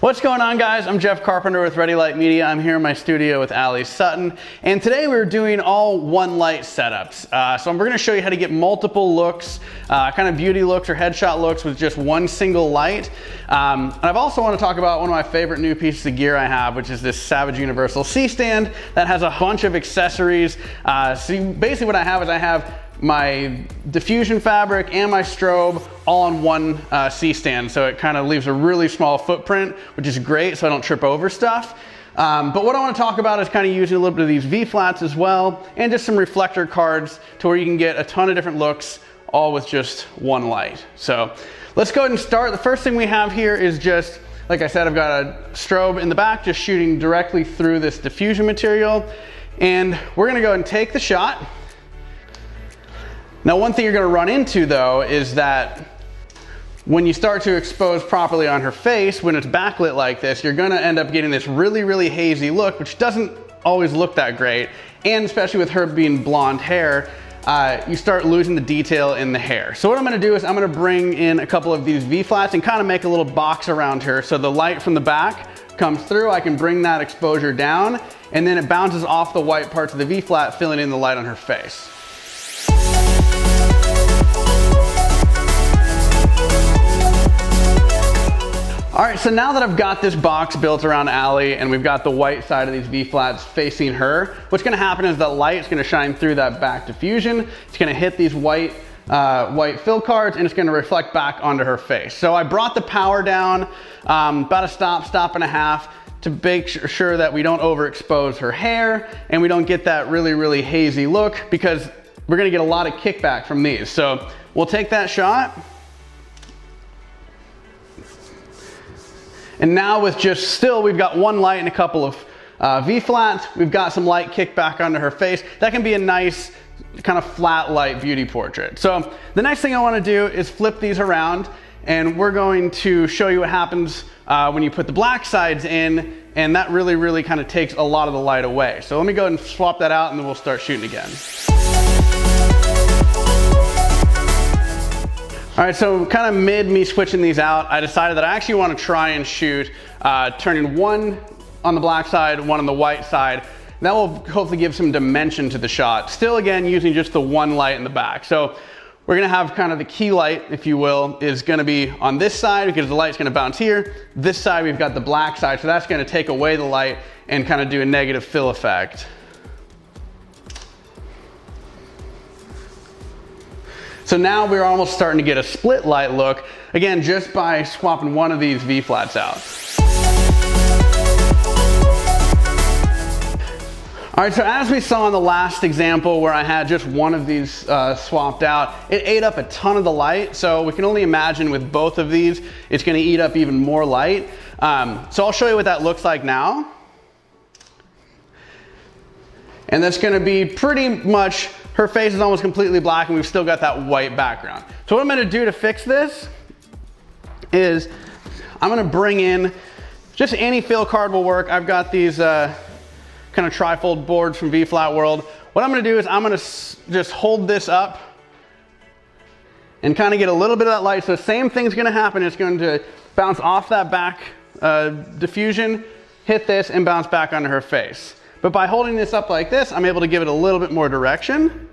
What's going on, guys? I'm Jeff Carpenter with Ready Light Media. I'm here in my studio with Ali Sutton, and today we're doing all one light setups. So we're going to show you how to get multiple looks, kind of beauty looks or headshot looks with just one single light. And I've also want to talk about one of my favorite new pieces of gear I have, which is this Savage Universal C-stand that has a bunch of accessories. Basically what I have is I have my diffusion fabric and my strobe all on one C-stand, so it kind of leaves a really small footprint, which is great so I don't trip over stuff. But what I want to talk about is kind of using a little bit of these V-flats as well, and just some reflector cards to where you can get a ton of different looks all with just one light. So let's go ahead and start. The first thing we have here is just, like I said, I've got a strobe in the back just shooting directly through this diffusion material, and we're going to go ahead and take the shot. Now, one thing you're going to run into though is that when you start to expose properly on her face, when it's backlit like this, you're going to end up getting this really hazy look, which doesn't always look that great. And especially with her being blonde hair, you start losing the detail in the hair. So what I'm going to do is I'm going to bring in a couple of these V-flats and kind of make a little box around her so the light from the back comes through. I can bring that exposure down, and then it bounces off the white parts of the V-flat, filling in the light on her face. All right, so now that I've got this box built around Ali and we've got the white side of these V-flats facing her, what's gonna happen is that light is gonna shine through that back diffusion. It's gonna hit these white fill cards, and it's gonna reflect back onto her face. So I brought the power down about a stop and a half to make sure that we don't overexpose her hair and we don't get that really hazy look, because we're gonna get a lot of kickback from these. So we'll take that shot. And now with we've got one light and a couple of V-flats, we've got some light kicked back onto her face. That can be a nice kind of flat light beauty portrait. So the next thing I want to do is flip these around, and we're going to show you what happens when you put the black sides in, and that really kind of takes a lot of the light away. So let me go ahead and swap that out, and then we'll start shooting again. All right, so kind of mid me switching these out, I decided that I actually want to try and shoot turning one on the black side, one on the white side. That will hopefully give some dimension to the shot. Still, again, using just the one light in the back. So we're gonna have kind of the key light, if you will, is gonna be on this side because the light's gonna bounce here. This side, we've got the black side, so that's gonna take away the light and kind of do a negative fill effect. So now we're almost starting to get a split light look, again, just by swapping one of these V-flats out. All right, so as we saw in the last example where I had just one of these swapped out, it ate up a ton of the light. So we can only imagine with both of these, it's gonna eat up even more light. So I'll show you what that looks like now. And that's gonna be pretty much, her face is almost completely black and we've still got that white background. So what I'm gonna do to fix this is I'm gonna bring in, just any fill card will work. I've got these kind of trifold boards from V-Flat World. What I'm gonna do is I'm gonna just hold this up and kind of get a little bit of that light. So the same thing's gonna happen. It's going to bounce off that back diffusion, hit this, and bounce back onto her face. But by holding this up like this, I'm able to give it a little bit more direction.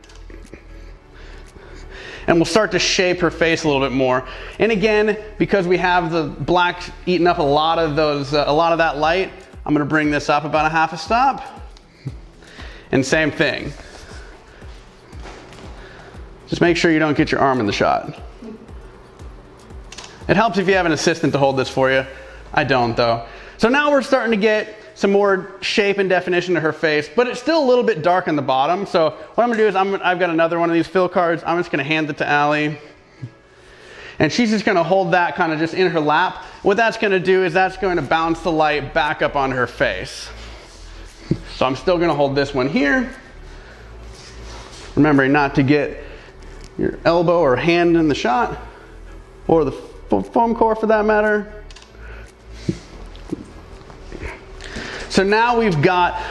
And we'll start to shape her face a little bit more. And again, because we have the black eating up a lot of that light, I'm gonna bring this up about a half a stop. And same thing. Just make sure you don't get your arm in the shot. It helps if you have an assistant to hold this for you. I don't though. So now we're starting to get some more shape and definition to her face, but it's still a little bit dark on the bottom. So what I'm gonna do is I've got another one of these fill cards. I'm just gonna hand it to Ali. And she's just gonna hold that kind of just in her lap. What that's gonna do is that's going to bounce the light back up on her face. So I'm still gonna hold this one here. Remembering not to get your elbow or hand in the shot, or the foam core for that matter. So now we've got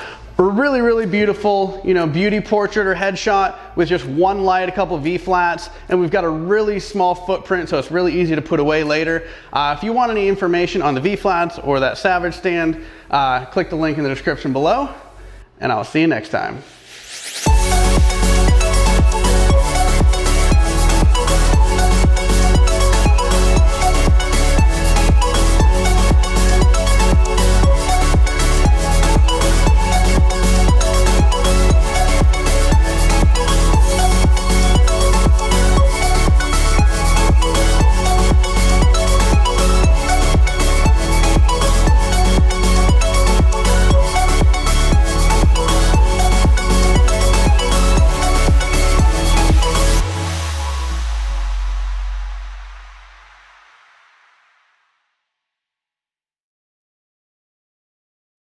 a really, really beautiful, beauty portrait or headshot with just one light, a couple V-flats, and we've got a really small footprint, so it's really easy to put away later. If you want any information on the V-flats or that Savage stand, click the link in the description below, and I'll see you next time.